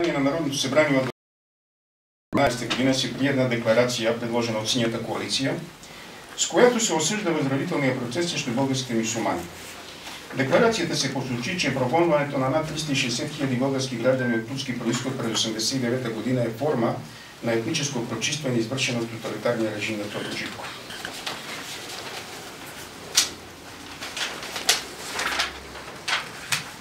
На Народното събрание от 2012 година се прие една декларация, предложена от Синята коалиция, с която се осъжда възродителния процес срещу българските мюсюлмани. Декларацията се посочи, че прогонването на над 360 000 български граждани от турски произход през 1989 година е форма на етническо прочистване, извършено от тоталитарния режим на Тодор Живков.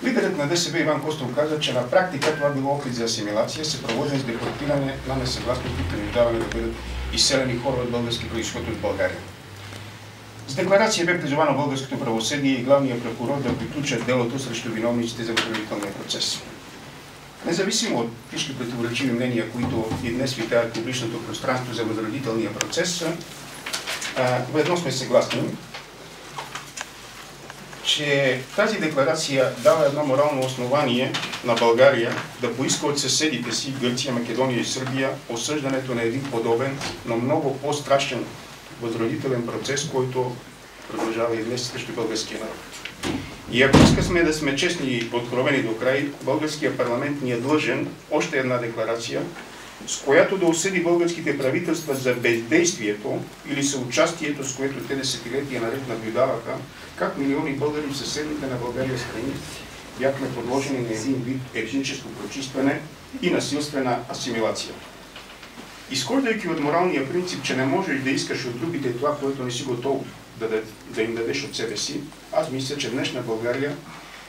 Лидерът на ДСБ Иван Костов каза, че на практика това било опит за асимилация, съпроводен с депортиране на несъгласните и принуждаване да бъдат изселени хора от български произход от България. С декларация бе призовано българското правосъдие и главния прокурор да приключат делото срещу виновниците за възродителния процес. Независимо от всички противоречиви мнения, които и днес витаят в публичното пространство за възродителния процес, в едно сме съгласни, че тази декларация дава едно морално основание на България да поиска от съседите си, Гърция, Македония и Сърбия, осъждането на един подобен, но много по-страшен възродителен процес, който продължава и днес срещу българския народ. И ако искаме да сме честни и откровени до край, българския парламент ни е длъжен още една декларация, с която да осъди българските правителства за бездействието или съучастието, с което те десетилетия наред наблюдаваха, как милиони българи в съседните на България страни бяхме подложени на един вид етническо прочистване и насилствена асимилация. Изхождайки от моралния принцип, че не можеш да искаш от другите това, което не си готов да им дадеш от себе си, аз мисля, че днешна България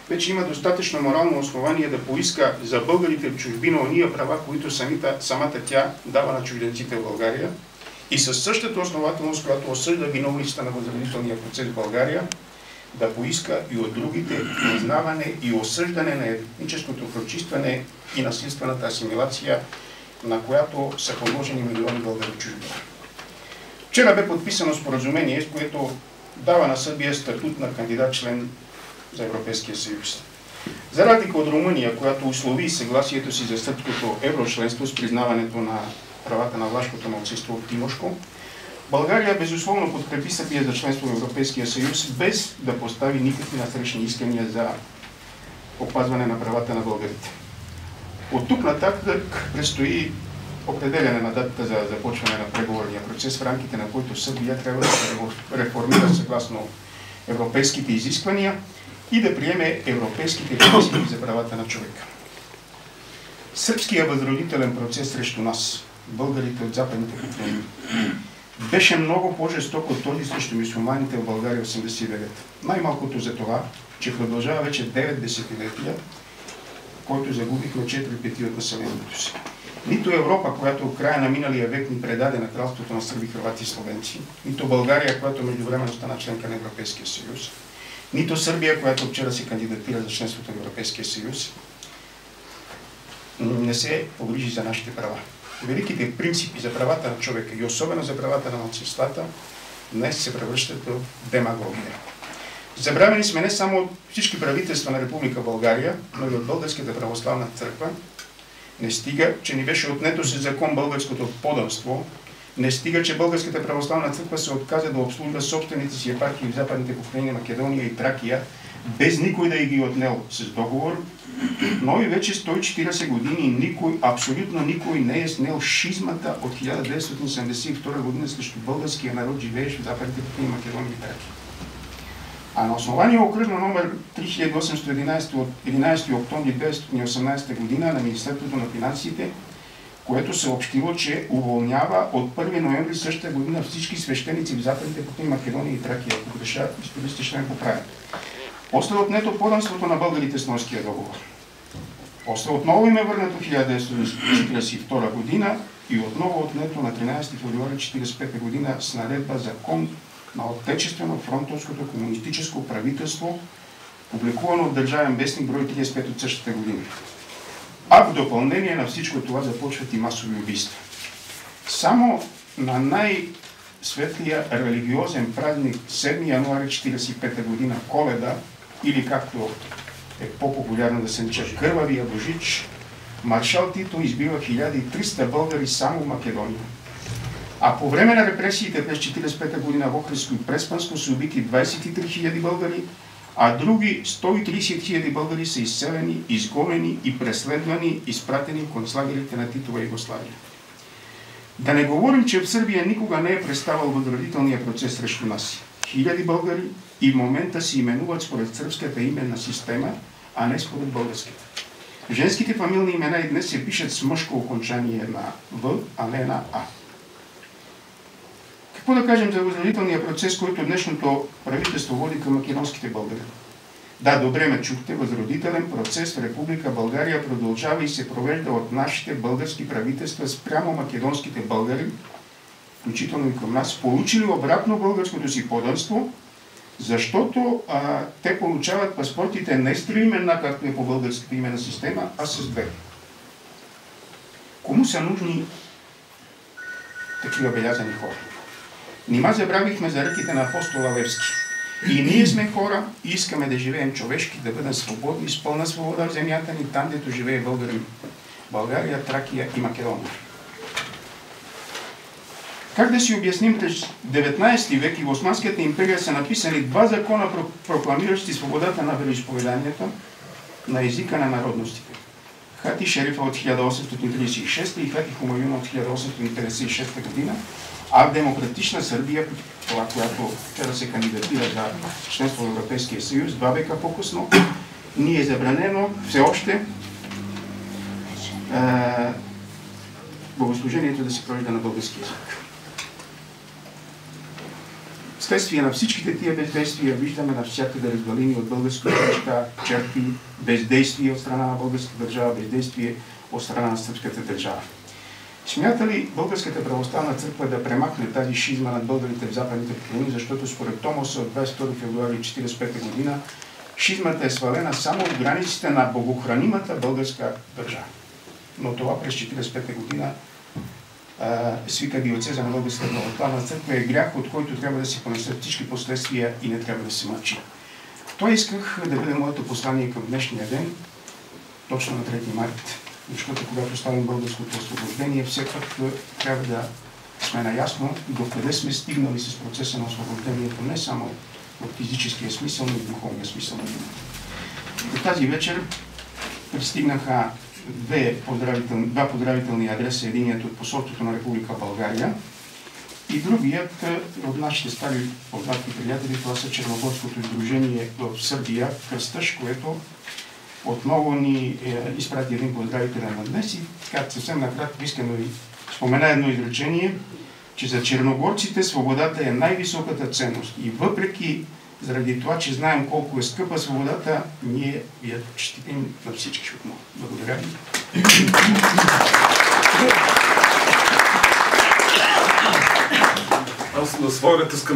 вече има достатъчно морално основание да поиска за българите в чужбина ония права, които самата тя дава на чужденците в България, и със същата основателност, която осъжда виновниците на възродителния процес в България, да поиска и от другите признаване и осъждане на етническото прочистване и насилствената асимилация, на която са подложени милиони българи в чужбина. Вчера бе подписано споразумение, с което дава на Сърбия статут на кандидат-член за Европейския съюз. За разлика от Румъния, която услови съгласието си за сръбското еврочленство с признаването на правата на влашкото малцинство от Тимошко, България безусловно подкрепи Сърбия за членство в Европейския съюз, без да постави никакви насрещни искания за опазване на правата на българите. От тук нататък предстои определяне на датата за започване на преговорния процес, в рамките на който Сърбия трябва да се реформира съгласно европейските изисквания и да приеме европейските принципи за правата на човека. Сръбският възродителен процес срещу нас, българите от Западните покрайнини, беше много по-жесток от този срещу мюсюлманите в България в 1989. Най-малкото за това, че продължава вече 9 десетилетия, който загубихме 4/5 от населението си. Нито Европа, която в края на миналия век ни предаде на кралството на сърби, хървати и словенци, нито България, която междувременно стана членка на Европейския съюз, нито Сърбия, която вчера се кандидатира за членството в Европейския съюз, не се погрижи за нашите права. Великите принципи за правата на човека и особено за правата на малцинствата днес се превръщат в демагогия. Забравени сме не само от всички правителства на Република България, но и от Българската православна църква. Не стига, че ни беше отнето със закон българското подданство, не стига, че Българската православна църква се отказа да обслужва собствените си епархии в Западните покрайнини Македония и Тракия, без никой да ги отнел с договор, но и вече 140 години никой, абсолютно никой не е снел шизмата от 1972 година срещу българския народ, живеещ в Западните покрайнини Македония и Тракия. А на основание окръжно номер 3811 от 11 октомври 1918 година на Министерството на финансите, което съобщило, че уволнява от 1 ноември същата година всички свещеници в Западните покрайнини Македония и Тракия, ако греша, историците ще ме поправят. После отнето подданството на българите с Нойския договор. После отново им е върнато 1942 година и отново отнето на 13 февруари 1945 година с наредба закон на Отечествено фронтовското комунистическо правителство, публикувано от Държавен вестник брой 35 от същата година. А в допълнение на всичко това започват и масови убийства. Само на най-светлия религиозен празник 7 януари 1945 година, Коледа, или както е по-популярно да се нарича Кървавия Божич, маршал Тито избива 1300 българи само в Македония. А по време на репресиите през 1945 година в Охридско и Преспанско са убити 23 000 българи, а други 130 000 българи са изселени, изгонени и преследвани, изпратени в концлагерите на Титова Югославия. Да не говорим, че в Сърбия никога не е преставал възродителния процес срещу нас. Хиляди българи и в момента се именуват според сръбската именна система, а не според българската. Женските фамилни имена и днес се пишат с мъжко окончание на В, а не на А. Какво да кажем за възродителния процес, който днешното правителство води към македонските българи? Да, добре ме чухте, възродителен процес в Република България продължава и се провежда от нашите български правителства спрямо македонските българи, включително и към нас, получили обратно българското си подданство, защото те получават паспортите не с 3 имена, както е по българската имена система, а с 2. Кому са нужни такива белязани хора? Нима забравихме за ръките на апостола Левски. И ние сме хора и искаме да живеем човешки, да бъдем свободни, с пълна свобода в земята ни, там, дето живее българин. България, Тракия и Македония. Как да си обясним, през 19 век и в Османската империя са написани 2 закона, прокламиращи свободата на вероизповеданията, на езика на народностите. Хати Шерифа от 1836 и Хати Хумаюна от 1856 година, а в демократична Сърбия, това, която вчера се кандидатира за членство в Европейския съюз, 2 века по-късно, ни е забранено все още богослужението да се провежда на български език. Вследствие на всичките тия бездействия виждаме навсякъде развалини от български училища, черти, бездействие от страна на българската държава, бездействие от страна на сръбската държава. Смята ли Българската православна църква да премахне тази шизма над българите в Западните покрайнини, защото според Томоса от 22 февруари 1945 година шизмата е свалена само в границите на богохранимата българска държава. Но това през 1945 година свика диоцеза на Българската православна църква е грях, от който трябва да се понесат всички последствия и не трябва да се мълчи. Това исках да бъде моето послание към днешния ден, точно на 3 март. Защото когато ставим българското освобождение, все пак трябва да сме наясно докъде сме стигнали с процеса на освобождението, не само от физическия смисъл, но и духовния смисъл. До тази вечер пристигнаха 2 поздравителни адреса, единият от посолството на Република България и другият от нашите стари познати приятели, това са Черногорското издружение в Сърбия, Кръстъж, което отново ни изпрати един поздравителен на днес и така съвсем накратко искам да ви спомена едно изречение, че за черногорците свободата е най-високата ценност и въпреки заради това, че знаем колко е скъпа свободата, ние я честитим на всички отново. Благодаря ви. Аз на своя ред искам